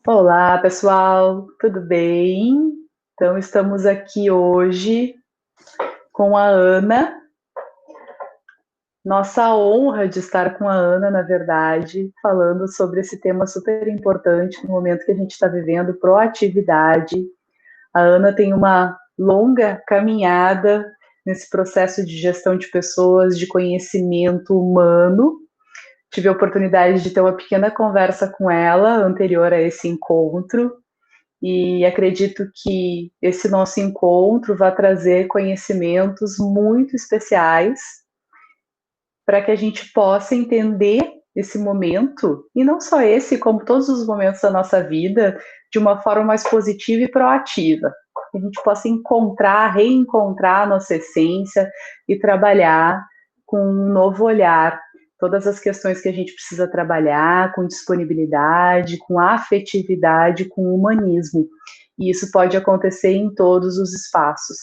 Olá, pessoal, tudo bem? Então, estamos aqui hoje com a Ana. Nossa honra de estar com a Ana, na verdade, falando sobre esse tema super importante no momento que a gente está vivendo, proatividade. A Ana tem uma longa caminhada nesse processo de gestão de pessoas, de conhecimento humano. Tive a oportunidade de ter uma pequena conversa com ela anterior a esse encontro. E acredito que esse nosso encontro vai trazer conhecimentos muito especiais para que a gente possa entender esse momento, e não só esse, como todos os momentos da nossa vida, de uma forma mais positiva e proativa. Que a gente possa encontrar, reencontrar a nossa essência e trabalhar com um novo olhar. Todas as questões que a gente precisa trabalhar com disponibilidade, com afetividade, com humanismo. E isso pode acontecer em todos os espaços.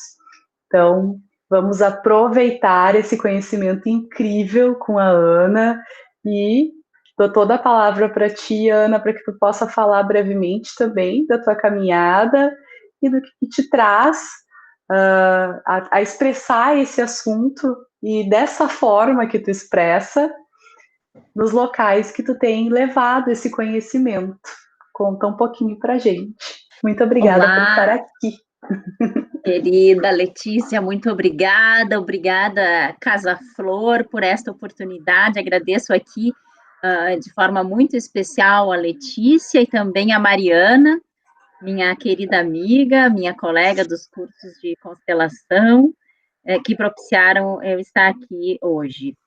Então, vamos aproveitar esse conhecimento incrível com a Ana e dou toda a palavra para ti, Ana, para que tu possa falar brevemente também da tua caminhada e do que te traz a expressar esse assunto e dessa forma que tu expressa nos locais que tu tem levado esse conhecimento. Conta um pouquinho para gente. Muito obrigada por estar Olá, aqui. querida Letícia, muito obrigada, obrigada Casa Flor por esta oportunidade. Agradeço aqui de forma muito especial a Letícia e também a Mariana, minha querida amiga, minha colega dos cursos de constelação, que propiciaram eu estar aqui hoje.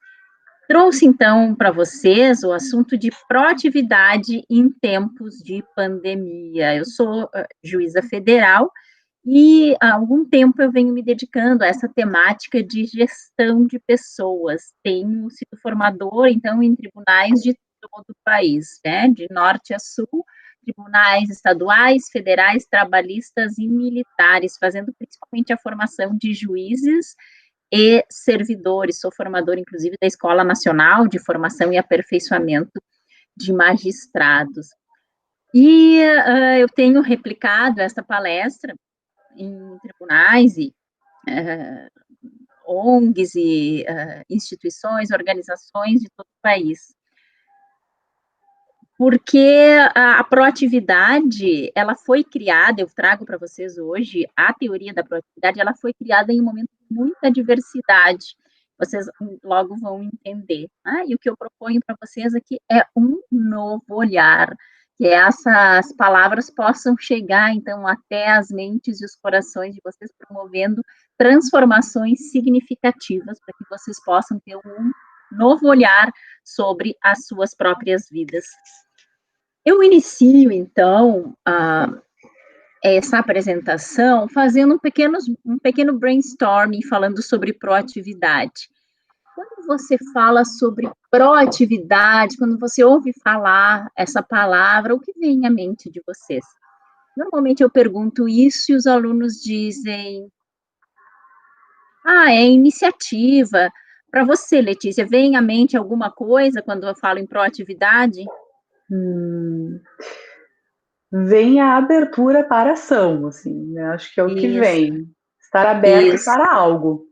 Trouxe então para vocês o assunto de proatividade em tempos de pandemia. Eu sou juíza federal. E há algum tempo eu venho me dedicando a essa temática de gestão de pessoas. Tenho sido formadora, então, em tribunais de todo o país, né? De norte a sul, tribunais estaduais, federais, trabalhistas e militares, fazendo principalmente a formação de juízes e servidores. Sou formadora, inclusive, da Escola Nacional de Formação e Aperfeiçoamento de Magistrados. E eu tenho replicado esta palestra em tribunais e ONGs e instituições, organizações de todo o país. Porque a proatividade, ela foi criada, eu trago para vocês hoje, a teoria da proatividade, ela foi criada em um momento de muita diversidade. Vocês logo vão entender. Né? E o que eu proponho para vocês aqui é um novo olhar, que essas palavras possam chegar, então, até as mentes e os corações de vocês, promovendo transformações significativas para que vocês possam ter um novo olhar sobre as suas próprias vidas. Eu inicio, então, essa apresentação fazendo um pequeno brainstorming, falando sobre proatividade. Quando você fala sobre proatividade, quando você ouve falar essa palavra, o que vem à mente de vocês? Normalmente eu pergunto isso e os alunos dizem: é iniciativa. Para você, Letícia, vem à mente alguma coisa quando eu falo em proatividade? Vem a abertura para a ação, assim, né? Acho que é o que Isso, vem. Estar aberto isso. para algo.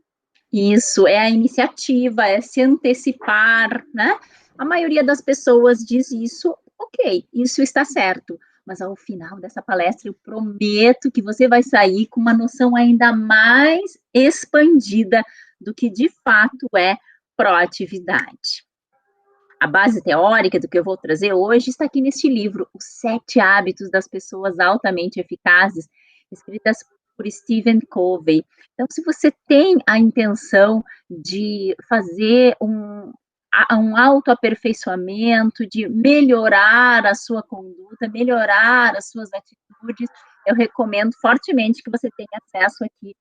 Isso é a iniciativa, é se antecipar, né? A maioria das pessoas diz isso, ok, isso está certo. Mas ao final dessa palestra, eu prometo que você vai sair com uma noção ainda mais expandida do que de fato é proatividade. A base teórica do que eu vou trazer hoje está aqui neste livro, Os 7 Hábitos das Pessoas Altamente Eficazes, escritas por Stephen Covey. Então, se você tem a intenção de fazer um autoaperfeiçoamento, de melhorar a sua conduta, melhorar as suas atitudes, eu recomendo fortemente que você tenha acesso aqui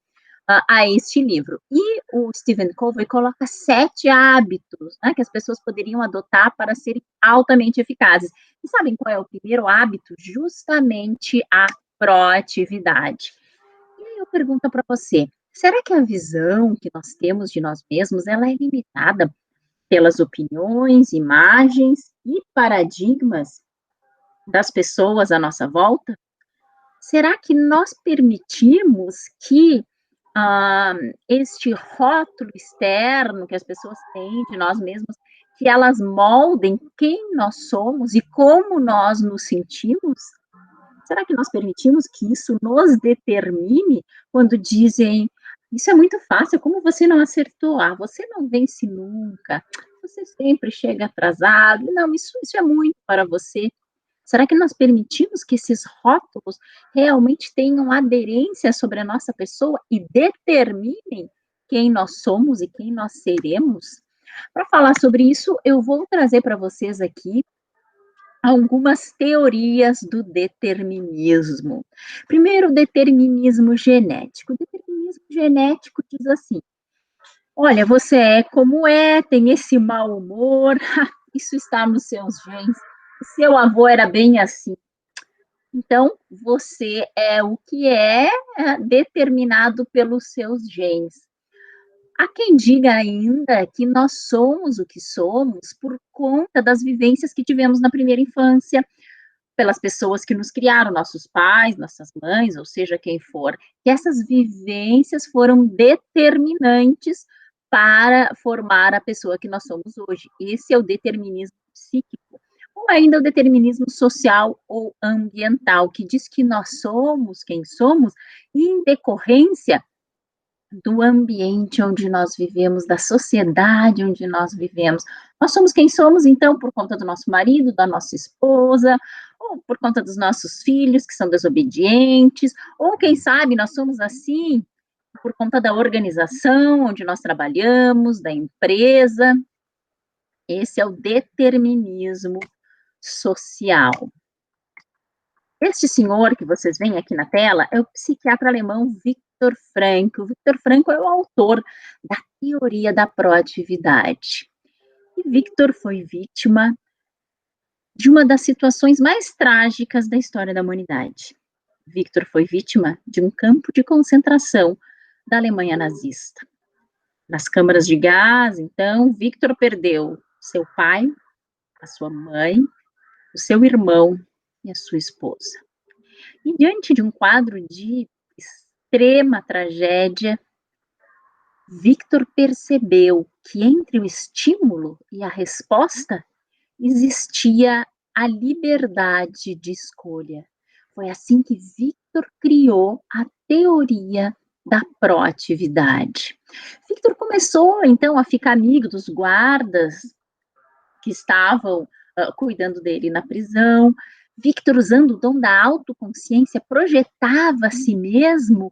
a este livro. E o Stephen Covey coloca 7 hábitos, né, que as pessoas poderiam adotar para serem altamente eficazes. E sabem qual é o primeiro hábito? Justamente a proatividade. E aí eu pergunto para você, será que a visão que nós temos de nós mesmos, ela é limitada pelas opiniões, imagens e paradigmas das pessoas à nossa volta? Será que nós permitimos que ah, este rótulo externo que as pessoas têm de nós mesmos, que elas moldem quem nós somos e como nós nos sentimos? Será que nós permitimos que isso nos determine quando dizem, isso é muito fácil, como você não acertou? Ah, você não vence nunca, você sempre chega atrasado. Não, isso é muito para você. Será que nós permitimos que esses rótulos realmente tenham aderência sobre a nossa pessoa e determinem quem nós somos e quem nós seremos? Para falar sobre isso, eu vou trazer para vocês aqui algumas teorias do determinismo. Primeiro, o determinismo genético. O determinismo genético diz assim: olha, você é como é, tem esse mau humor, isso está nos seus genes. O seu avô era bem assim. Então, você é o que é determinado pelos seus genes. Há quem diga ainda que nós somos o que somos por conta das vivências que tivemos na primeira infância, pelas pessoas que nos criaram, nossos pais, nossas mães, ou seja, quem for, que essas vivências foram determinantes para formar a pessoa que nós somos hoje. Esse é o determinismo psíquico. Ou ainda o determinismo social ou ambiental, que diz que nós somos quem somos em decorrência do ambiente onde nós vivemos, da sociedade onde nós vivemos. Nós somos quem somos, então, por conta do nosso marido, da nossa esposa, ou por conta dos nossos filhos, que são desobedientes, ou quem sabe nós somos assim por conta da organização onde nós trabalhamos, da empresa. Esse é o determinismo social. Este senhor que vocês veem aqui na tela é o psiquiatra alemão Viktor Frankl. O Viktor Frankl é o autor da teoria da proatividade. E Viktor foi vítima de uma das situações mais trágicas da história da humanidade. Viktor foi vítima de um campo de concentração da Alemanha nazista. Nas câmaras de gás, então, Viktor perdeu seu pai, a sua mãe, o seu irmão e a sua esposa. E diante de um quadro de extrema tragédia, Viktor percebeu que entre o estímulo e a resposta existia a liberdade de escolha. Foi assim que Viktor criou a teoria da proatividade. Viktor começou, então, a ficar amigo dos guardas que estavam cuidando dele na prisão. Viktor, usando o dom da autoconsciência, projetava a si mesmo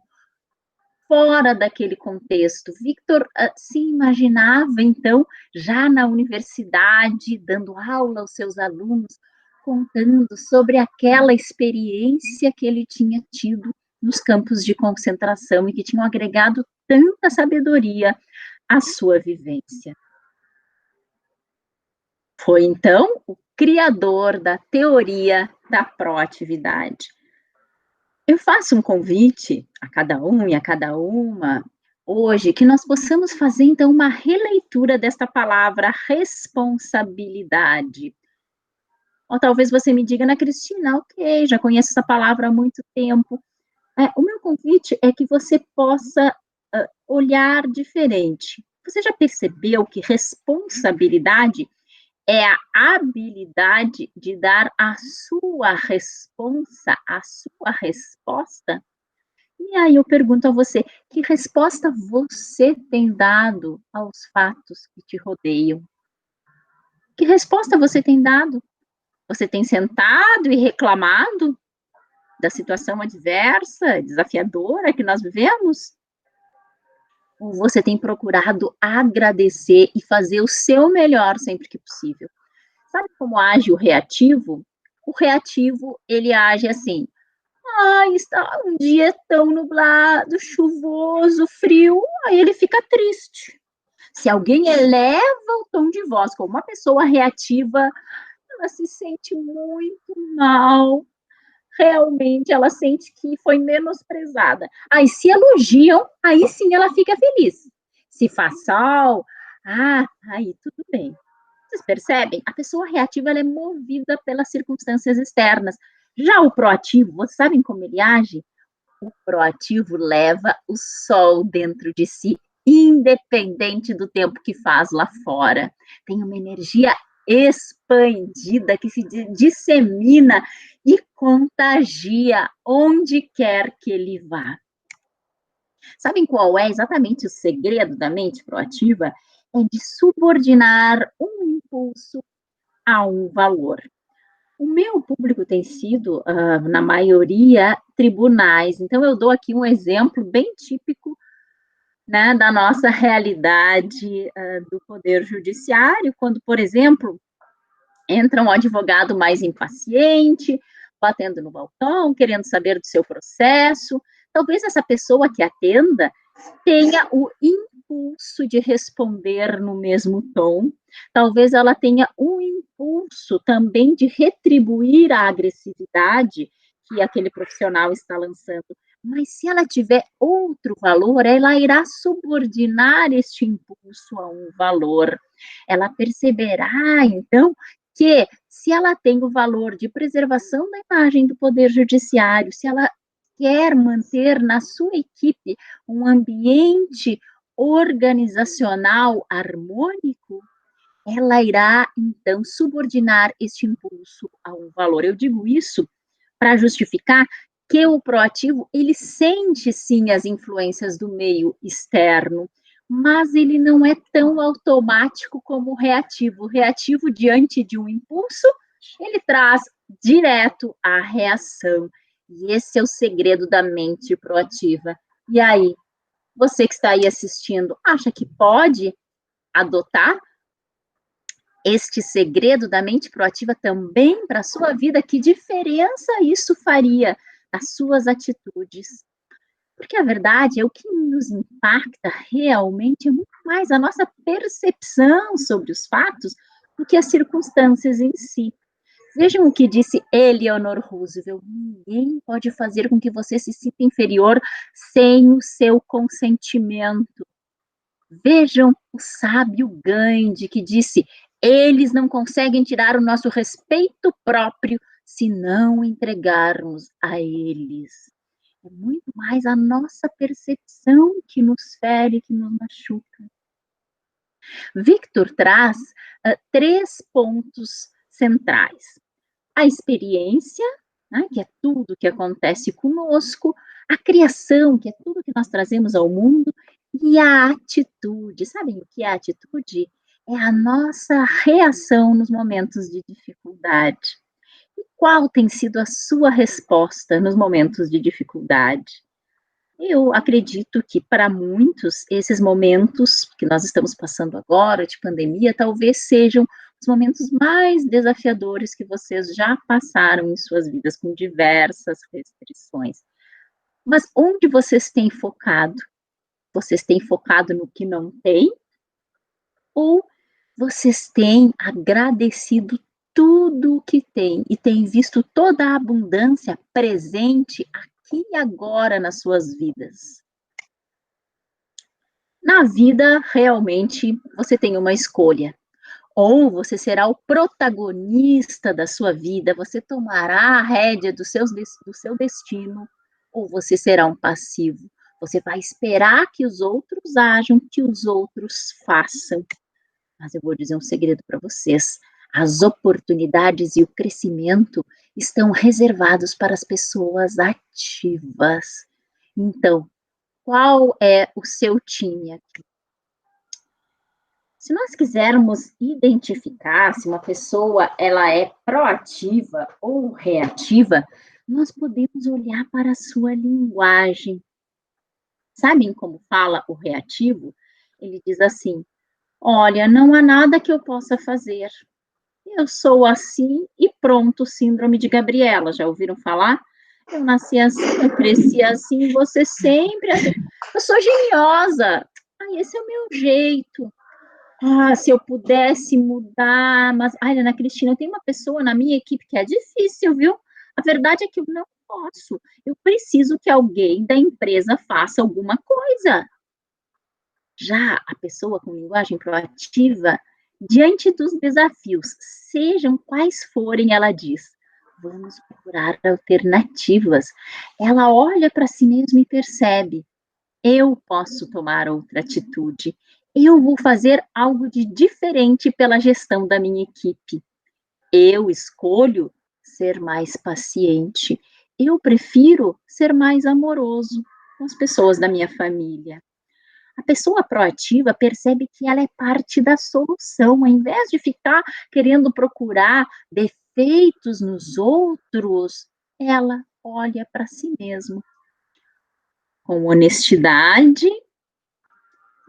fora daquele contexto. Viktor se imaginava, então, já na universidade, dando aula aos seus alunos, contando sobre aquela experiência que ele tinha tido nos campos de concentração e que tinham agregado tanta sabedoria à sua vivência. Foi, então, o criador da teoria da proatividade. Eu faço um convite a cada um e a cada uma, hoje, que nós possamos fazer, então, uma releitura desta palavra responsabilidade. Ou talvez você me diga, Ana Cristina, ok, já conheço essa palavra há muito tempo. O meu convite é que você possa olhar diferente. Você já percebeu que responsabilidade é a habilidade de dar a sua responsa, a sua resposta? E aí eu pergunto a você, que resposta você tem dado aos fatos que te rodeiam? Que resposta você tem dado? Você tem sentado e reclamado da situação adversa, desafiadora que nós vivemos? Ou você tem procurado agradecer e fazer o seu melhor sempre que possível? Sabe como age o reativo? O reativo, ele age assim: ai, está um dia tão nublado, chuvoso, frio, aí ele fica triste. Se alguém eleva o tom de voz como uma pessoa reativa, ela se sente muito mal. Realmente, ela sente que foi menosprezada. Aí, se elogiam, aí sim ela fica feliz. Se faz sal, aí tudo bem. Vocês percebem? A pessoa reativa, ela é movida pelas circunstâncias externas. Já o proativo, vocês sabem como ele age? O proativo leva o sol dentro de si, independente do tempo que faz lá fora. Tem uma energia expandida que se dissemina e contagia onde quer que ele vá. Sabem qual é exatamente o segredo da mente proativa? É de subordinar um impulso a um valor. O meu público tem sido, na maioria, tribunais. Então, eu dou aqui um exemplo bem típico, né, da nossa realidade do Poder Judiciário, quando, por exemplo, entra um advogado mais impaciente, batendo no balcão, querendo saber do seu processo. Talvez essa pessoa que atenda tenha o impulso de responder no mesmo tom, talvez ela tenha um impulso também de retribuir a agressividade que aquele profissional está lançando. Mas se ela tiver outro valor, ela irá subordinar este impulso a um valor. Ela perceberá, então, que se ela tem o valor de preservação da imagem do Poder Judiciário, se ela quer manter na sua equipe um ambiente organizacional harmônico, ela irá, então, subordinar este impulso a um valor. Eu digo isso para justificar que o proativo, ele sente, sim, as influências do meio externo, mas ele não é tão automático como o reativo. O reativo, diante de um impulso, ele traz direto a reação. E esse é o segredo da mente proativa. E aí, você que está aí assistindo, acha que pode adotar este segredo da mente proativa também para a sua vida? Que diferença isso faria nas suas atitudes? Porque a verdade é o que nos impacta realmente é muito mais a nossa percepção sobre os fatos do que as circunstâncias em si. Vejam o que disse Eleanor Roosevelt: ninguém pode fazer com que você se sinta inferior sem o seu consentimento. Vejam o sábio Gandhi, que disse: eles não conseguem tirar o nosso respeito próprio se não entregarmos a eles. É muito mais a nossa percepção que nos fere, que nos machuca. Victor traz 3 pontos centrais: a experiência, né, que é tudo que acontece conosco, a criação, que é tudo que nós trazemos ao mundo, e a atitude. Sabem o que é a atitude? É a nossa reação nos momentos de dificuldade. E qual tem sido a sua resposta nos momentos de dificuldade? Eu acredito que, para muitos, esses momentos que nós estamos passando agora, de pandemia, talvez sejam os momentos mais desafiadores que vocês já passaram em suas vidas, com diversas restrições. Mas onde vocês têm focado? Vocês têm focado no que não tem? Ou vocês têm agradecido tudo o que têm e têm visto toda a abundância presente aqui e agora nas suas vidas? Na vida, realmente, você tem uma escolha. Ou você será o protagonista da sua vida, você tomará a rédea do seu destino, ou você será um passivo. Você vai esperar que os outros ajam, que os outros façam. Mas eu vou dizer um segredo para vocês: as oportunidades e o crescimento estão reservados para as pessoas ativas. Então, qual é o seu time aqui? Se nós quisermos identificar se uma pessoa ela é proativa ou reativa, nós podemos olhar para a sua linguagem. Sabem como fala o reativo? Ele diz assim: olha, não há nada que eu possa fazer. Eu sou assim e pronto, síndrome de Gabriela. Já ouviram falar? Eu nasci assim, eu cresci assim, você sempre assim. Eu sou geniosa. Esse é o meu jeito. Se eu pudesse mudar, mas, Ana Cristina, tem uma pessoa na minha equipe que é difícil, viu? A verdade é que eu não posso. Eu preciso que alguém da empresa faça alguma coisa. Já a pessoa com linguagem proativa, Diante dos desafios, sejam quais forem, ela diz, vamos procurar alternativas. Ela olha para si mesma e percebe, eu posso tomar outra atitude, eu vou fazer algo de diferente pela gestão da minha equipe. Eu escolho ser mais paciente, eu prefiro ser mais amoroso com as pessoas da minha família. A pessoa proativa percebe que ela é parte da solução, ao invés de ficar querendo procurar defeitos nos outros, ela olha para si mesma com honestidade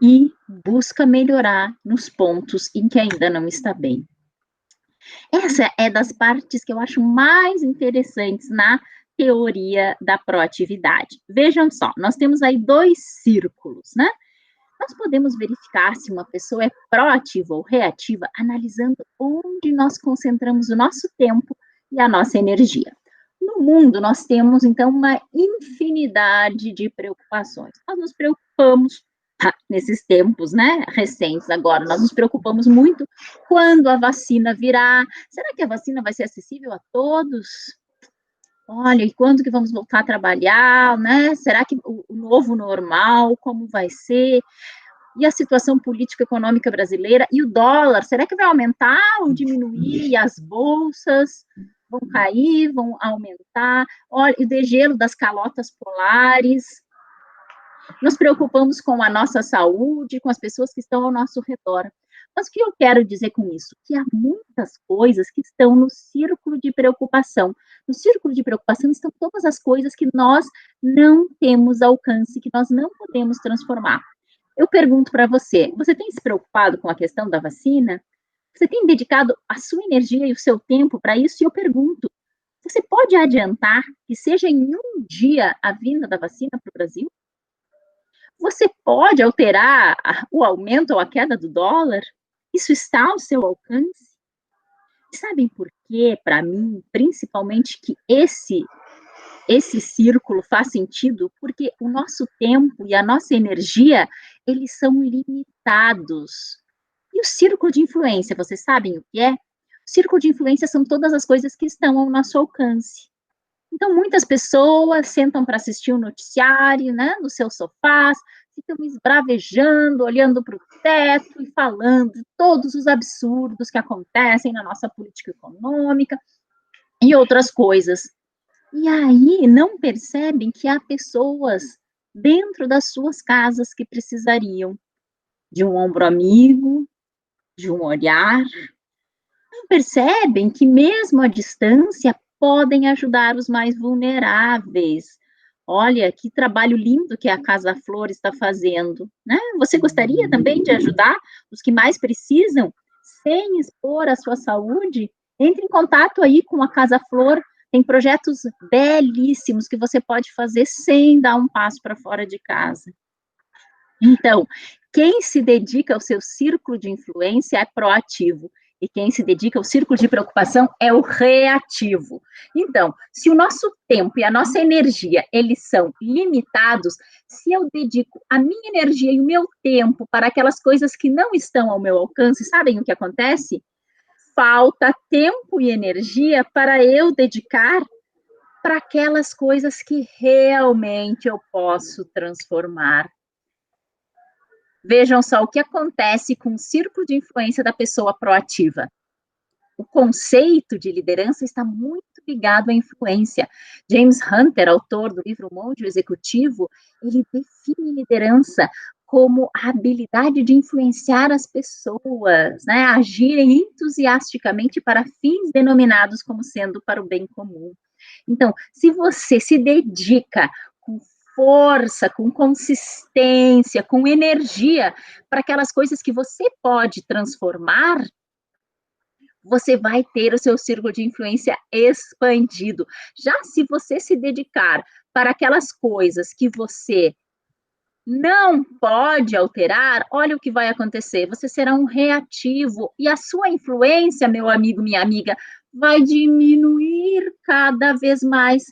e busca melhorar nos pontos em que ainda não está bem. Essa é das partes que eu acho mais interessantes na teoria da proatividade. Vejam só, nós temos aí 2 círculos, né? Nós podemos verificar se uma pessoa é proativa ou reativa analisando onde nós concentramos o nosso tempo e a nossa energia. No mundo, nós temos, então, uma infinidade de preocupações. Nós nos preocupamos, nesses tempos, né, recentes agora, nós nos preocupamos muito quando a vacina virá. Será que a vacina vai ser acessível a todos? Olha, e quando que vamos voltar a trabalhar, né? Será que o novo normal, como vai ser? E a situação política econômica brasileira? E o dólar, será que vai aumentar ou diminuir? E as bolsas vão cair, vão aumentar? Olha, e o degelo das calotas polares. Nos preocupamos com a nossa saúde, com as pessoas que estão ao nosso redor. Mas o que eu quero dizer com isso? Que há muitas coisas que estão no círculo de preocupação. No círculo de preocupação estão todas as coisas que nós não temos alcance, que nós não podemos transformar. Eu pergunto para você, você tem se preocupado com a questão da vacina? Você tem dedicado a sua energia e o seu tempo para isso? E eu pergunto, você pode adiantar que seja em um dia a vinda da vacina para o Brasil? Você pode alterar o aumento ou a queda do dólar? Isso está ao seu alcance? Sabem por quê, para mim, principalmente, que esse círculo faz sentido? Porque o nosso tempo e a nossa energia, eles são limitados. E o círculo de influência, vocês sabem o que é? O círculo de influência são todas as coisas que estão ao nosso alcance. Então, muitas pessoas sentam para assistir o noticiário, né, nos seus sofás, ficam esbravejando, olhando para o teto e falando de todos os absurdos que acontecem na nossa política econômica e outras coisas. E aí não percebem que há pessoas dentro das suas casas que precisariam de um ombro amigo, de um olhar. Não percebem que mesmo à distância podem ajudar os mais vulneráveis. Olha, que trabalho lindo que a Casa Flor está fazendo, né? Você gostaria também de ajudar os que mais precisam, sem expor a sua saúde? Entre em contato aí com a Casa Flor, tem projetos belíssimos que você pode fazer sem dar um passo para fora de casa. Então, quem se dedica ao seu círculo de influência é proativo. E quem se dedica ao círculo de preocupação é o reativo. Então, se o nosso tempo e a nossa energia, eles são limitados, se eu dedico a minha energia e o meu tempo para aquelas coisas que não estão ao meu alcance, sabem o que acontece? Falta tempo e energia para eu dedicar para aquelas coisas que realmente eu posso transformar. Vejam só o que acontece com o círculo de influência da pessoa proativa. O conceito de liderança está muito ligado à influência. James Hunter, autor do livro Molde Executivo, ele define liderança como a habilidade de influenciar as pessoas, né, a agirem entusiasticamente para fins denominados como sendo para o bem comum. Então, se você se dedica com força, com consistência, com energia para aquelas coisas que você pode transformar, você vai ter o seu círculo de influência expandido. Já se você se dedicar para aquelas coisas que você não pode alterar, olha o que vai acontecer. Você será um reativo e a sua influência, meu amigo, minha amiga, vai diminuir cada vez mais,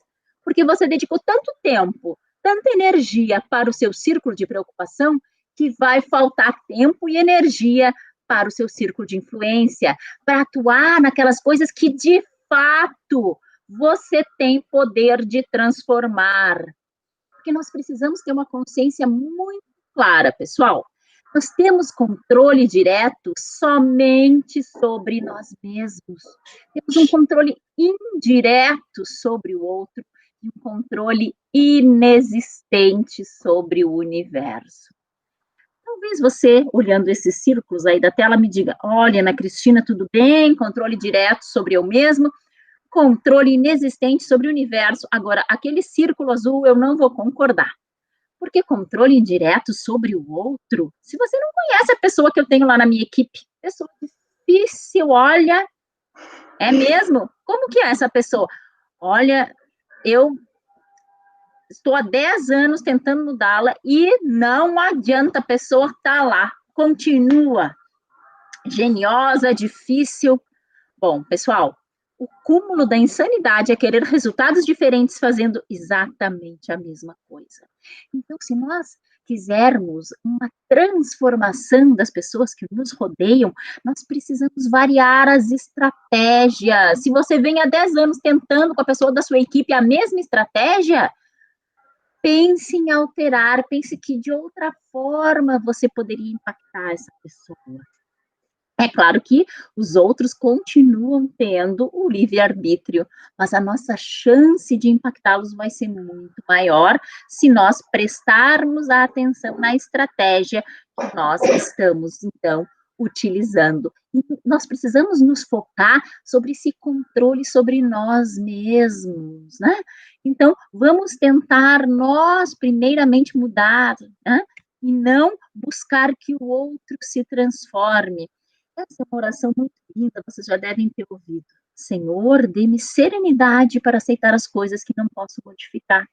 porque você dedicou tanto tempo, tanta energia para o seu círculo de preocupação, que vai faltar tempo e energia para o seu círculo de influência, para atuar naquelas coisas que, de fato, você tem poder de transformar. Porque nós precisamos ter uma consciência muito clara, pessoal. Nós temos controle direto somente sobre nós mesmos. Temos um controle indireto sobre o outro e um controle inexistente sobre o universo. Talvez você, olhando esses círculos aí da tela, me diga, olha, Ana Cristina, tudo bem, controle direto sobre eu mesmo, controle inexistente sobre o universo. Agora, aquele círculo azul eu não vou concordar. Porque controle indireto sobre o outro, se você não conhece a pessoa que eu tenho lá na minha equipe, pessoa difícil, olha, é mesmo? Como que é essa pessoa? Olha, eu estou há 10 anos tentando mudá-la e não adianta, a pessoa tá lá, continua geniosa, difícil. Bom, pessoal, o cúmulo da insanidade é querer resultados diferentes fazendo exatamente a mesma coisa. Então, se nós quisermos uma transformação das pessoas que nos rodeiam, nós precisamos variar as estratégias. Se você vem há 10 anos tentando com a pessoa da sua equipe a mesma estratégia, pense em alterar, pense que de outra forma você poderia impactar essa pessoa. É claro que os outros continuam tendo o livre-arbítrio, mas a nossa chance de impactá-los vai ser muito maior se nós prestarmos a atenção na estratégia que nós estamos, então, utilizando. E nós precisamos nos focar sobre esse controle sobre nós mesmos, né? Então, vamos tentar nós, primeiramente, mudar, né? E não buscar que o outro se transforme. Essa é uma oração muito linda, vocês já devem ter ouvido. Senhor, dê-me serenidade para aceitar as coisas que não posso modificar,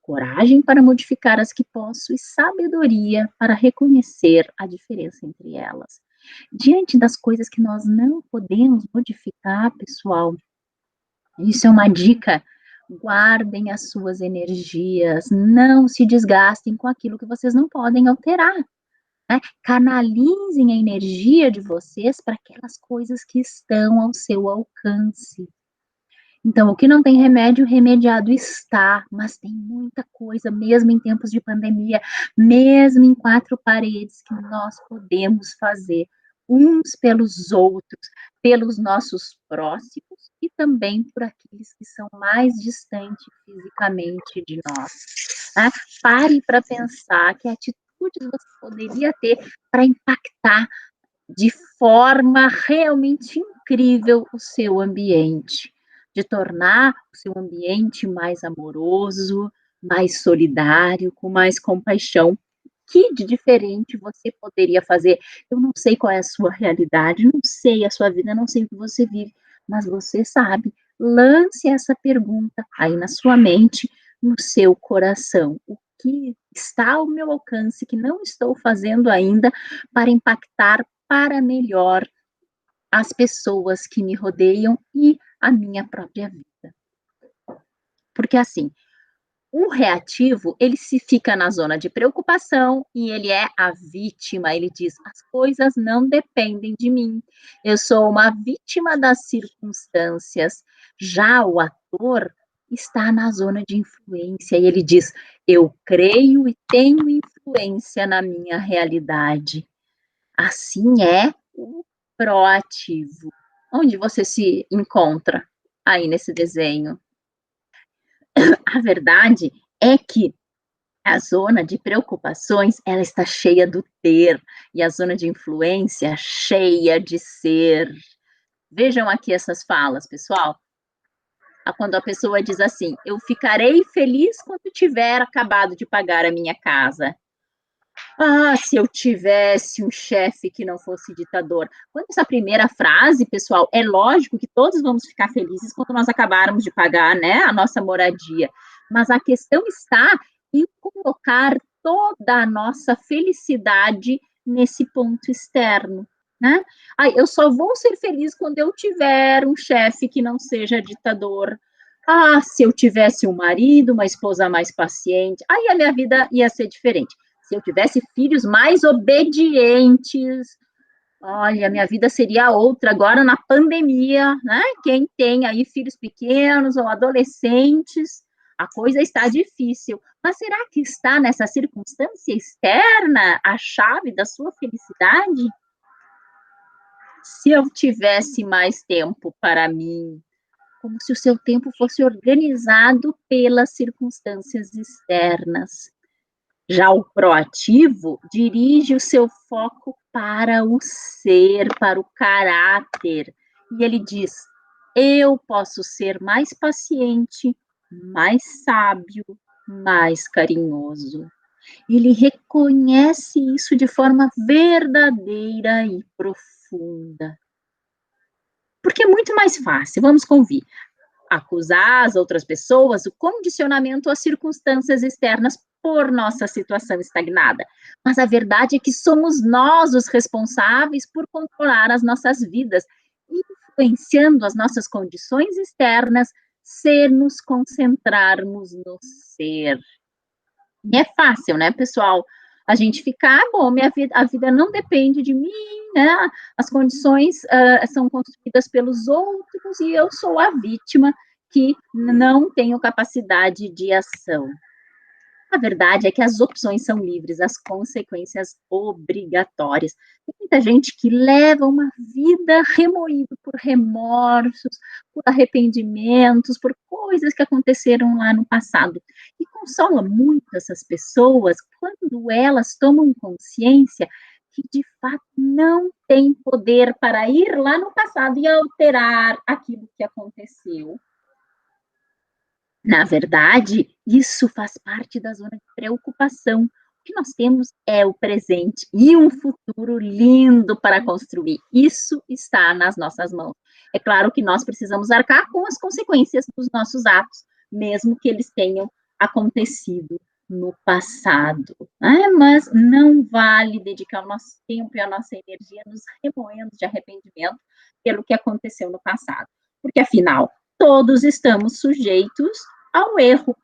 coragem para modificar as que posso e sabedoria para reconhecer a diferença entre elas. Diante das coisas que nós não podemos modificar, pessoal, isso é uma dica. Guardem as suas energias, não se desgastem com aquilo que vocês não podem alterar. Né? Canalizem a energia de vocês para aquelas coisas que estão ao seu alcance. Então, o que não tem remédio, remediado está, mas tem muita coisa, mesmo em tempos de pandemia, mesmo em 4 paredes, que nós podemos fazer uns pelos outros, pelos nossos próximos e também por aqueles que são mais distantes fisicamente de nós. Né? Pare para pensar que atitudes você poderia ter para impactar de forma realmente incrível o seu ambiente, de tornar o seu ambiente mais amoroso, mais solidário, com mais compaixão. Que de diferente você poderia fazer? Eu não sei qual é a sua realidade, não sei a sua vida, não sei o que você vive, mas você sabe. Lance essa pergunta aí na sua mente, no seu coração. O que está ao meu alcance, que não estou fazendo ainda, para impactar para melhor as pessoas que me rodeiam e a minha própria vida? Porque assim, o reativo, ele se fica na zona de preocupação e ele é a vítima. Ele diz, as coisas não dependem de mim. Eu sou uma vítima das circunstâncias. Já o ator está na zona de influência e ele diz, eu creio e tenho influência na minha realidade. Assim é o proativo. Onde você se encontra aí nesse desenho? A verdade é que a zona de preocupações, ela está cheia do ter, e a zona de influência cheia de ser. Vejam aqui essas falas, pessoal. Quando a pessoa diz assim, eu ficarei feliz quando tiver acabado de pagar a minha casa. Ah, se eu tivesse um chefe que não fosse ditador. Quando essa primeira frase, pessoal, é lógico que todos vamos ficar felizes quando nós acabarmos de pagar, né, a nossa moradia. Mas a questão está em colocar toda a nossa felicidade nesse ponto externo, né? Ah, eu só vou ser feliz quando eu tiver um chefe que não seja ditador. Ah, se eu tivesse um marido, uma esposa mais paciente, aí a minha vida ia ser diferente. Se eu tivesse filhos mais obedientes, Olha, minha vida seria outra agora na pandemia, né? Quem tem aí filhos pequenos ou adolescentes, a coisa está difícil. Mas será que está nessa circunstância externa a chave da sua felicidade? Se eu tivesse mais tempo para mim, como se o seu tempo fosse organizado pelas circunstâncias externas. Já o proativo dirige o seu foco para o ser, para o caráter. E ele diz: eu posso ser mais paciente, mais sábio, mais carinhoso. Ele reconhece isso de forma verdadeira e profunda. Porque é muito mais fácil, vamos convir, acusar as outras pessoas, o condicionamento às circunstâncias externas por nossa situação estagnada. Mas a verdade é que somos nós os responsáveis por controlar as nossas vidas, influenciando as nossas condições externas, se nos concentrarmos no ser. E é fácil, né, pessoal? A gente ficar, bom, a vida não depende de mim, né? As condições são construídas pelos outros e eu sou a vítima que não tenho capacidade de ação. A verdade é que as opções são livres, as consequências obrigatórias. Tem muita gente que leva uma vida remoída por remorsos, por arrependimentos, por coisas que aconteceram lá no passado. E consola muito essas pessoas quando elas tomam consciência que, de fato, não tem poder para ir lá no passado e alterar aquilo que aconteceu. Na verdade, isso faz parte da zona de preocupação. O que nós temos é o presente e um futuro lindo para construir. Isso está nas nossas mãos. É claro que nós precisamos arcar com as consequências dos nossos atos, mesmo que eles tenham acontecido no passado. Mas não vale dedicar o nosso tempo e a nossa energia nos remoendo de arrependimento pelo que aconteceu no passado. Porque, afinal, todos estamos sujeitos ao erro.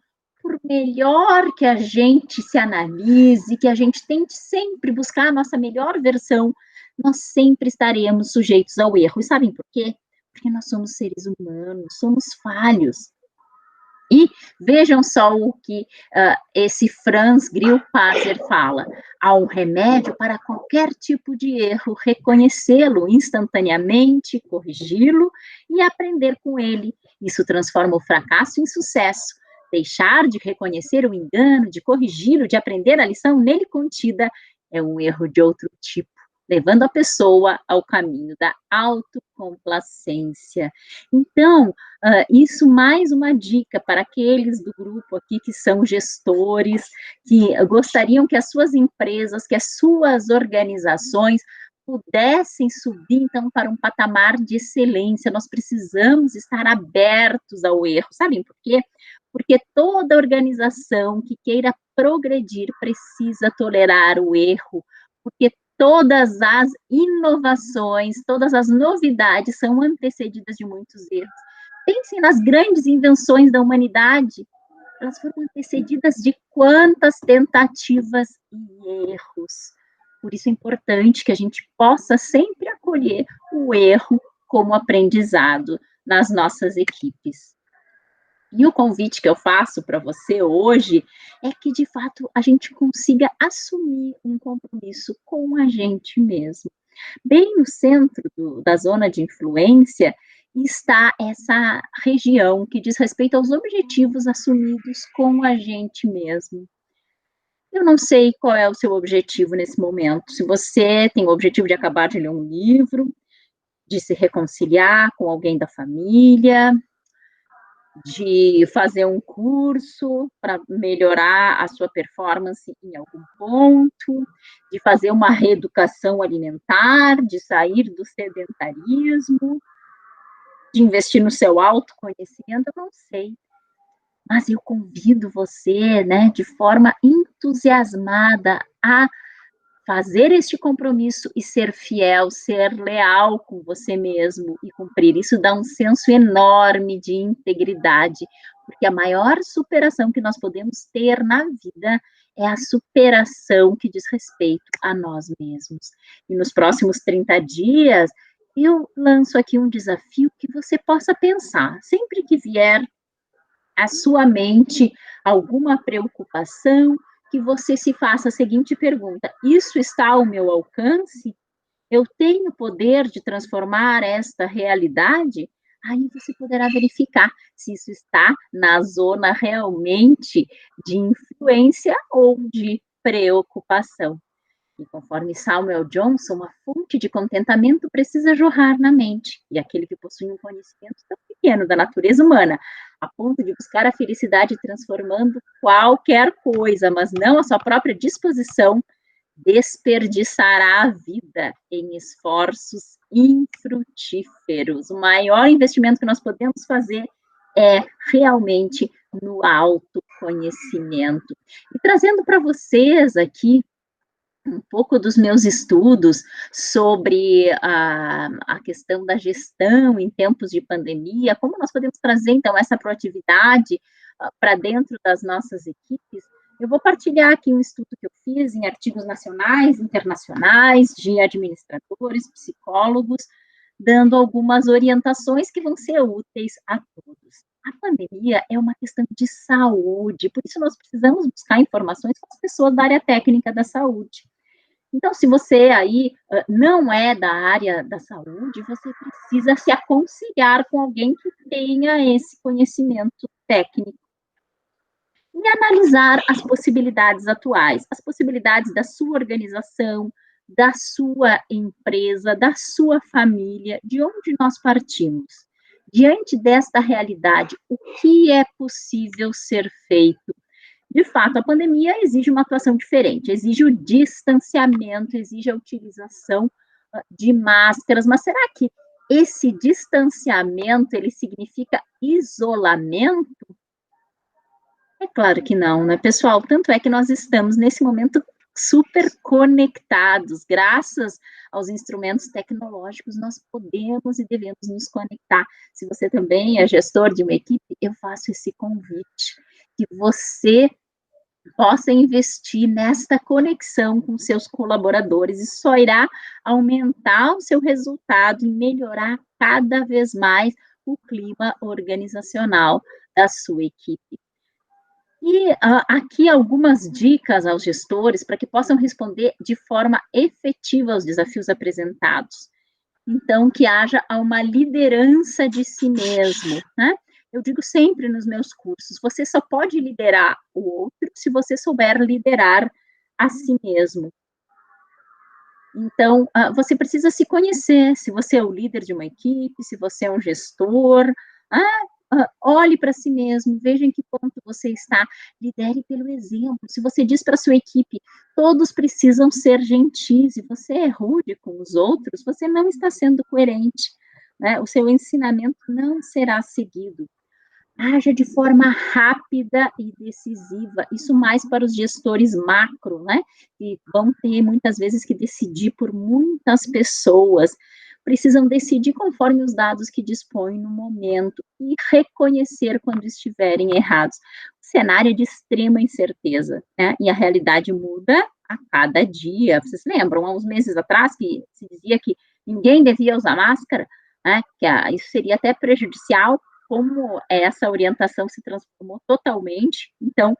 Por melhor que a gente se analise, que a gente tente sempre buscar a nossa melhor versão, nós sempre estaremos sujeitos ao erro. E sabem por quê? Porque nós somos seres humanos, somos falhos. E vejam só o que esse Franz Grillparzer fala. Há um remédio para qualquer tipo de erro, reconhecê-lo instantaneamente, corrigi-lo e aprender com ele. Isso transforma o fracasso em sucesso. Deixar de reconhecer o engano, de corrigi-lo, de aprender a lição nele contida, é um erro de outro tipo, levando a pessoa ao caminho da autocomplacência. Então, isso mais uma dica para aqueles do grupo aqui que são gestores, que gostariam que as suas empresas, que as suas organizações pudessem subir, então, para um patamar de excelência. Nós precisamos estar abertos ao erro. Sabem por quê? Porque toda organização que queira progredir precisa tolerar o erro, porque todas as inovações, todas as novidades são antecedidas de muitos erros. Pensem nas grandes invenções da humanidade, elas foram antecedidas de quantas tentativas e erros. Por isso é importante que a gente possa sempre acolher o erro como aprendizado nas nossas equipes. E o convite que eu faço para você hoje é que, de fato, a gente consiga assumir um compromisso com a gente mesmo. Bem no centro da zona de influência está essa região que diz respeito aos objetivos assumidos com a gente mesmo. Eu não sei qual é o seu objetivo nesse momento. Se você tem o objetivo de acabar de ler um livro, de se reconciliar com alguém da família, de fazer um curso para melhorar a sua performance em algum ponto, de fazer uma reeducação alimentar, de sair do sedentarismo, de investir no seu autoconhecimento, eu não sei. Mas eu convido você, né, de forma entusiasmada a fazer este compromisso e ser fiel, ser leal com você mesmo e cumprir. Isso dá um senso enorme de integridade, porque a maior superação que nós podemos ter na vida é a superação que diz respeito a nós mesmos. E nos próximos 30 dias, eu lanço aqui um desafio que você possa pensar, sempre que vier à sua mente alguma preocupação, que você se faça a seguinte pergunta: isso está ao meu alcance? Eu tenho poder de transformar esta realidade? Aí você poderá verificar se isso está na zona realmente de influência ou de preocupação. E conforme Samuel Johnson, a fonte de contentamento precisa jorrar na mente, e aquele que possui um conhecimento tão pequeno da natureza humana, a ponto de buscar a felicidade transformando qualquer coisa, mas não a sua própria disposição, desperdiçará a vida em esforços infrutíferos. O maior investimento que nós podemos fazer é realmente no autoconhecimento. E trazendo para vocês aqui um pouco dos meus estudos sobre a questão da gestão em tempos de pandemia, como nós podemos trazer, então, essa proatividade para dentro das nossas equipes, eu vou partilhar aqui um estudo que eu fiz em artigos nacionais, internacionais, de administradores, psicólogos, dando algumas orientações que vão ser úteis a todos. A pandemia é uma questão de saúde, por isso nós precisamos buscar informações com as pessoas da área técnica da saúde. Então, se você aí não é da área da saúde, você precisa se aconselhar com alguém que tenha esse conhecimento técnico e analisar as possibilidades atuais, as possibilidades da sua organização, da sua empresa, da sua família, de onde nós partimos. Diante desta realidade, o que é possível ser feito? De fato, a pandemia exige uma atuação diferente, exige o distanciamento, exige a utilização de máscaras, mas será que esse distanciamento, ele significa isolamento? É claro que não, né, pessoal? Tanto é que nós estamos, nesse momento, super conectados, graças aos instrumentos tecnológicos, nós podemos e devemos nos conectar. Se você também é gestor de uma equipe, eu faço esse convite, que você possa investir nesta conexão com seus colaboradores, isso só irá aumentar o seu resultado e melhorar cada vez mais o clima organizacional da sua equipe. E aqui algumas dicas aos gestores para que possam responder de forma efetiva aos desafios apresentados. Então, que haja uma liderança de si mesmo, né? Eu digo sempre nos meus cursos, você só pode liderar o outro se você souber liderar a si mesmo. Então, você precisa se conhecer, se você é o líder de uma equipe, se você é um gestor, olhe para si mesmo, veja em que ponto você está, lidere pelo exemplo. Se você diz para a sua equipe, todos precisam ser gentis, e você é rude com os outros, você não está sendo coerente, né? O seu ensinamento não será seguido. Haja de forma rápida e decisiva, isso mais para os gestores macro, né, que vão ter muitas vezes que decidir por muitas pessoas, precisam decidir conforme os dados que dispõem no momento e reconhecer quando estiverem errados. O cenário é de extrema incerteza, né, e a realidade muda a cada dia. Vocês lembram, há uns meses atrás, que se dizia que ninguém devia usar máscara, né, que isso seria até prejudicial, como essa orientação se transformou totalmente, então,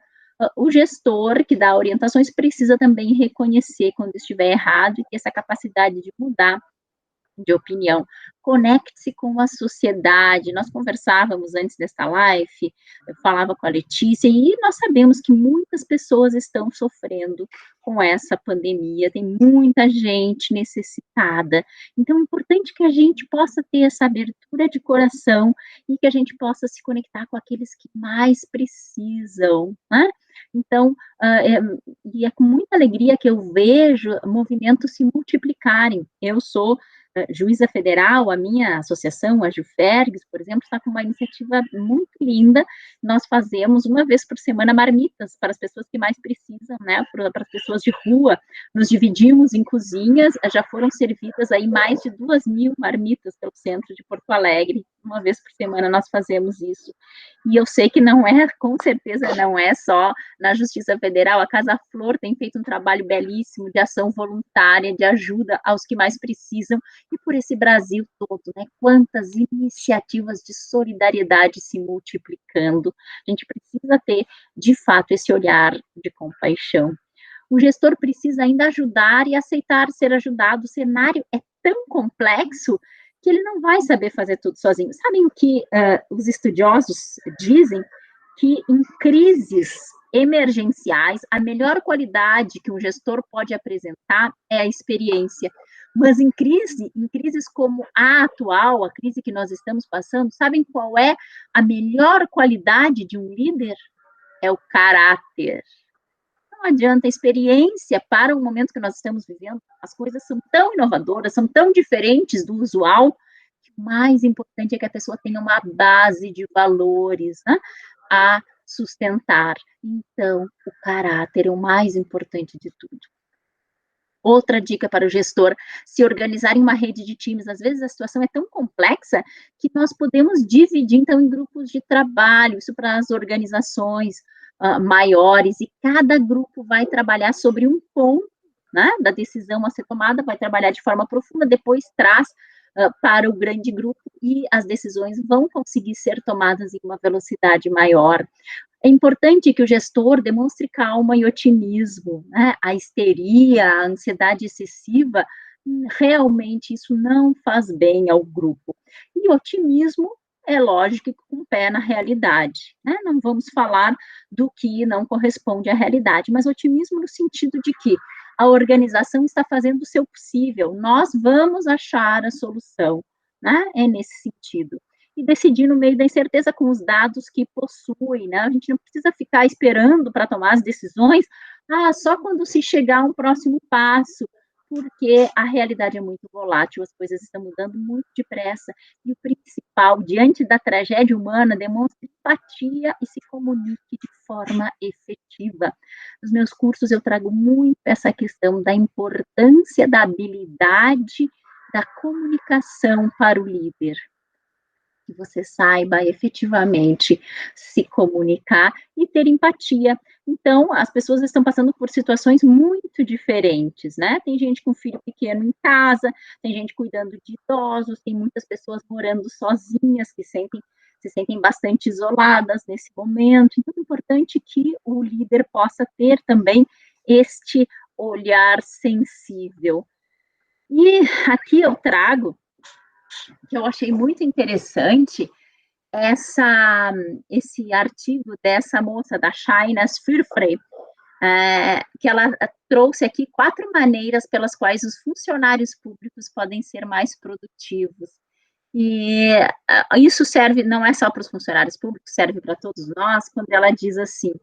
o gestor que dá orientações precisa também reconhecer quando estiver errado e ter essa capacidade de mudar de opinião. Conecte-se com a sociedade. Nós conversávamos antes desta live, eu falava com a Letícia, e nós sabemos que muitas pessoas estão sofrendo com essa pandemia, tem muita gente necessitada. Então, é importante que a gente possa ter essa abertura de coração e que a gente possa se conectar com aqueles que mais precisam, né? Então, e é com muita alegria que eu vejo movimentos se multiplicarem. Eu sou juíza federal, a minha associação, a Jufergs, por exemplo, está com uma iniciativa muito linda. Nós fazemos uma vez por semana marmitas para as pessoas que mais precisam, né, para as pessoas de rua. Nos dividimos em cozinhas, já foram servidas aí mais de 2.000 marmitas pelo centro de Porto Alegre. Uma vez por semana nós fazemos isso. E eu sei que não é, com certeza, não é só na Justiça Federal. A Casa Flor tem feito um trabalho belíssimo de ação voluntária, de ajuda aos que mais precisam, e por esse Brasil todo, né? Quantas iniciativas de solidariedade se multiplicando. A gente precisa ter, de fato, esse olhar de compaixão. O gestor precisa ainda ajudar e aceitar ser ajudado. O cenário é tão complexo que ele não vai saber fazer tudo sozinho. Sabem o que os estudiosos dizem? Que em crises emergenciais, a melhor qualidade que um gestor pode apresentar é a experiência. Mas em crises como a atual, a crise que nós estamos passando, sabem qual é a melhor qualidade de um líder? É o caráter. Não adianta, a experiência para o momento que nós estamos vivendo, as coisas são tão inovadoras, são tão diferentes do usual, que o mais importante é que a pessoa tenha uma base de valores, né, a sustentar. Então, o caráter é o mais importante de tudo. Outra dica para o gestor: se organizar em uma rede de times. Às vezes a situação é tão complexa que nós podemos dividir, então, em grupos de trabalho, isso para as organizações maiores, e cada grupo vai trabalhar sobre um ponto, né, da decisão a ser tomada, vai trabalhar de forma profunda, depois traz para o grande grupo, e as decisões vão conseguir ser tomadas em uma velocidade maior. É importante que o gestor demonstre calma e otimismo, né? A histeria, a ansiedade excessiva, realmente isso não faz bem ao grupo. E otimismo, é lógico, com o pé na realidade, né? Não vamos falar do que não corresponde à realidade, mas otimismo no sentido de que a organização está fazendo o seu possível, nós vamos achar a solução, né? É nesse sentido. E decidir no meio da incerteza com os dados que possui, né? A gente não precisa ficar esperando para tomar as decisões, só quando se chegar a um próximo passo, porque a realidade é muito volátil, as coisas estão mudando muito depressa, e o principal, diante da tragédia humana, demonstre empatia e se comunique de forma efetiva. Nos meus cursos eu trago muito essa questão da importância da habilidade da comunicação para o líder. Que você saiba efetivamente se comunicar e ter empatia. Então, as pessoas estão passando por situações muito diferentes, né? Tem gente com filho pequeno em casa, tem gente cuidando de idosos, tem muitas pessoas morando sozinhas, que se sentem bastante isoladas nesse momento. Então, é importante que o líder possa ter também este olhar sensível. E aqui eu trago, que eu achei muito interessante, esse artigo dessa moça, da Shaina Sfirfrey, que ela trouxe aqui 4 maneiras pelas quais os funcionários públicos podem ser mais produtivos. E isso serve, não é só para os funcionários públicos, serve para todos nós, quando ela diz assim: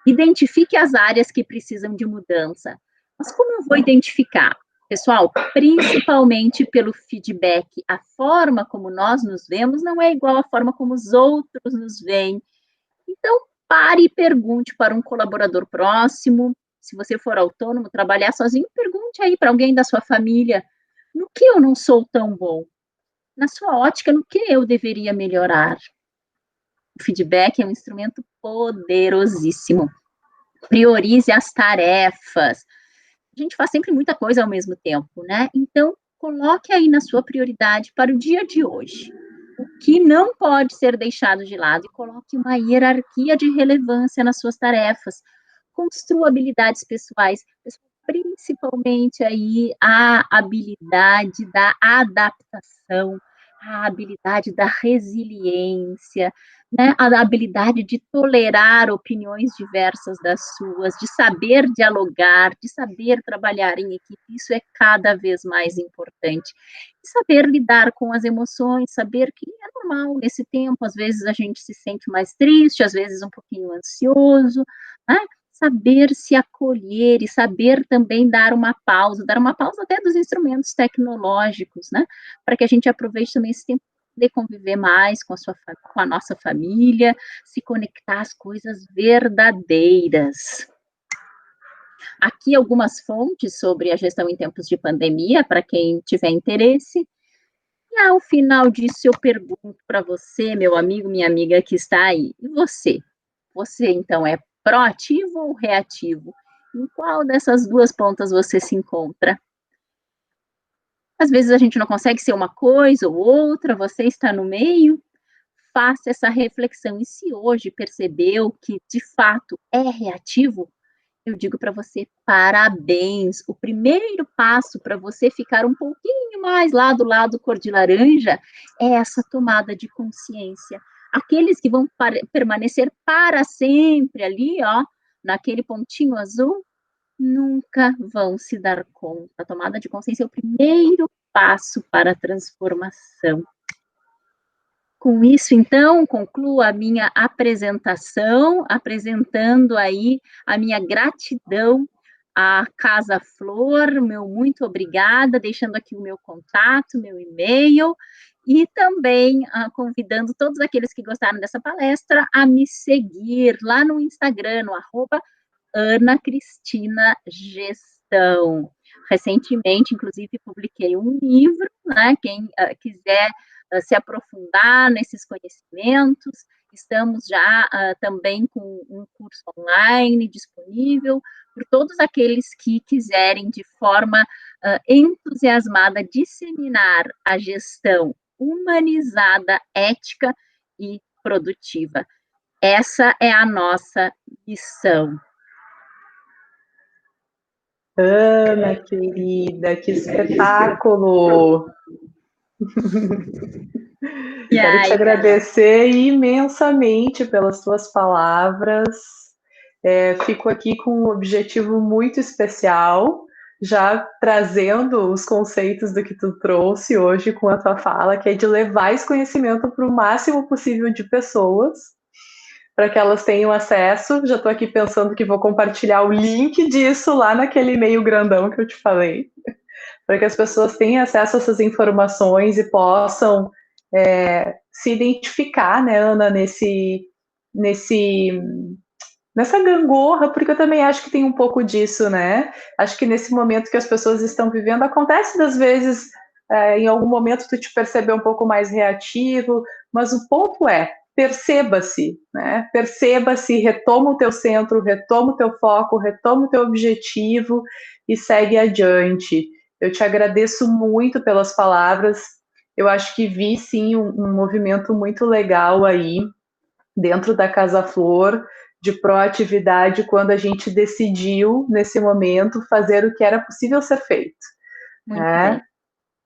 identifique as áreas que precisam de mudança. Mas como eu vou identificar? Pessoal, principalmente pelo feedback. A forma como nós nos vemos não é igual à forma como os outros nos veem. Então, pare e pergunte para um colaborador próximo. Se você for autônomo, trabalhar sozinho, pergunte aí para alguém da sua família: no que eu não sou tão bom? Na sua ótica, no que eu deveria melhorar? O feedback é um instrumento poderosíssimo. Priorize as tarefas. A gente faz sempre muita coisa ao mesmo tempo, né? Então, coloque aí na sua prioridade para o dia de hoje o que não pode ser deixado de lado, e coloque uma hierarquia de relevância nas suas tarefas. Construa habilidades pessoais, principalmente aí a habilidade da adaptação, a habilidade da resiliência, né, a habilidade de tolerar opiniões diversas das suas, de saber dialogar, de saber trabalhar em equipe. Isso é cada vez mais importante. E saber lidar com as emoções, saber que é normal nesse tempo, às vezes a gente se sente mais triste, às vezes um pouquinho ansioso, né? saber se acolher e saber também dar uma pausa até dos instrumentos tecnológicos, né, para que a gente aproveite também esse tempo de conviver mais com a nossa família, se conectar às coisas verdadeiras. Aqui algumas fontes sobre a gestão em tempos de pandemia, para quem tiver interesse. E ao final disso eu pergunto para você, meu amigo, minha amiga que está aí, e você? Você então é proativo ou reativo? Em qual dessas duas pontas você se encontra? Às vezes a gente não consegue ser uma coisa ou outra, você está no meio. Faça essa reflexão. E se hoje percebeu que de fato é reativo, eu digo para você, parabéns. O primeiro passo para você ficar um pouquinho mais lá do lado cor de laranja é essa tomada de consciência. Aqueles que vão permanecer para sempre ali, ó, naquele pontinho azul, nunca vão se dar conta. A tomada de consciência é o primeiro passo para a transformação. Com isso, então, concluo a minha apresentação, apresentando aí a minha gratidão à Casa Flor, meu muito obrigada, deixando aqui o meu contato, meu e-mail, e também convidando todos aqueles que gostaram dessa palestra a me seguir lá no Instagram, no @AnaCristinaGestão. Recentemente, inclusive, publiquei um livro, né? Quem quiser se aprofundar nesses conhecimentos, estamos já também com um curso online disponível por todos aqueles que quiserem, de forma entusiasmada, disseminar a gestão humanizada, ética e produtiva. Essa é a nossa missão. Ana, querida, que espetáculo! Quero te agradecer imensamente pelas tuas palavras. Fico aqui com um objetivo muito especial, já trazendo os conceitos do que tu trouxe hoje com a tua fala, que é de levar esse conhecimento para o máximo possível de pessoas, para que elas tenham acesso. Já estou aqui pensando que vou compartilhar o link disso lá naquele e-mail grandão que eu te falei, para que as pessoas tenham acesso a essas informações e possam se identificar, né, Ana, nessa gangorra, porque eu também acho que tem um pouco disso, né? Acho que nesse momento que as pessoas estão vivendo, acontece das vezes, em algum momento tu te perceber um pouco mais reativo, mas o ponto é, perceba-se, né? Perceba-se, retoma o teu centro, retoma o teu foco, retoma o teu objetivo e segue adiante. Eu te agradeço muito pelas palavras. Eu acho que vi, sim, um movimento muito legal aí dentro da Casa Flor, de proatividade, quando a gente decidiu, nesse momento, fazer o que era possível ser feito. Né?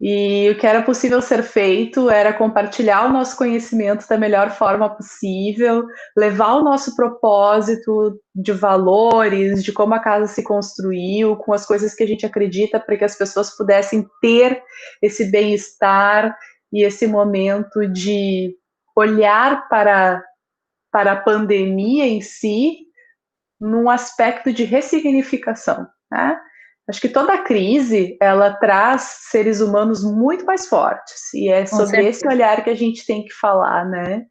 E o que era possível ser feito era compartilhar o nosso conhecimento da melhor forma possível, levar o nosso propósito de valores, de como a casa se construiu, com as coisas que a gente acredita, para que as pessoas pudessem ter esse bem-estar e esse momento de olhar para a pandemia em si, num aspecto de ressignificação, né? Acho que toda crise, ela traz seres humanos muito mais fortes, e é sobre esse olhar que a gente tem que falar, né?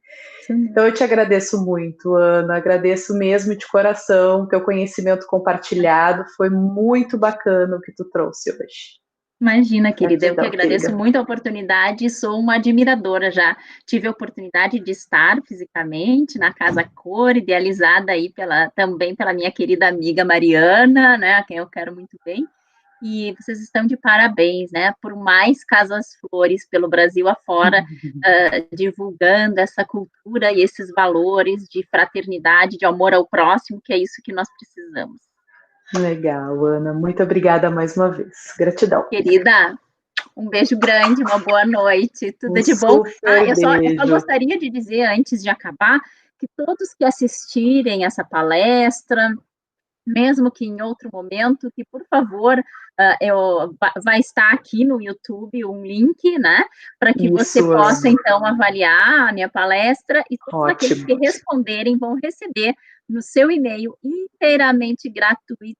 Então eu te agradeço muito, Ana, agradeço mesmo de coração, teu conhecimento compartilhado, foi muito bacana o que tu trouxe hoje. Imagina, querida, eu que agradeço muito a oportunidade, sou uma admiradora, já tive a oportunidade de estar fisicamente na Casa Cor, idealizada aí também pela minha querida amiga Mariana, né, a quem eu quero muito bem, e vocês estão de parabéns, né, por mais Casas Flores pelo Brasil afora, divulgando essa cultura e esses valores de fraternidade, de amor ao próximo, que é isso que nós precisamos. Legal, Ana. Muito obrigada mais uma vez. Gratidão. Querida, um beijo grande, uma boa noite, tudo de bom. Eu só gostaria de dizer, antes de acabar, que todos que assistirem essa palestra, mesmo que em outro momento, que, por favor, vai estar aqui no YouTube um link, né, para que você Isso, possa, Ana. então, avaliar a minha palestra, e todos aqueles Ótimo. que responderem vão receber no seu e-mail, inteiramente gratuito,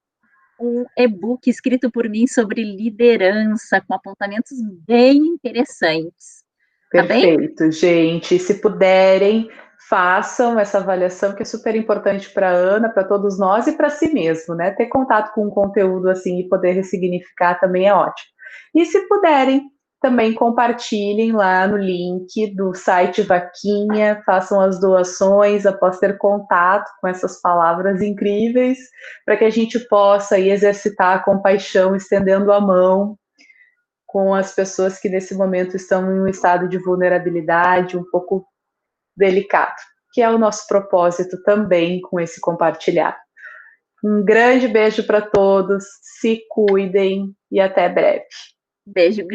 um e-book escrito por mim sobre liderança, com apontamentos bem interessantes. Tá bem? Perfeito, gente. Se puderem, façam essa avaliação, que é super importante para a Ana, para todos nós e para si mesmo, né? Ter contato com um conteúdo assim e poder ressignificar também é ótimo. E se puderem, também compartilhem lá no link do site Vaquinha, façam as doações após ter contato com essas palavras incríveis, para que a gente possa aí exercitar a compaixão, estendendo a mão com as pessoas que nesse momento estão em um estado de vulnerabilidade um pouco delicado, que é o nosso propósito também com esse compartilhar. Um grande beijo para todos, se cuidem e até breve. Beijo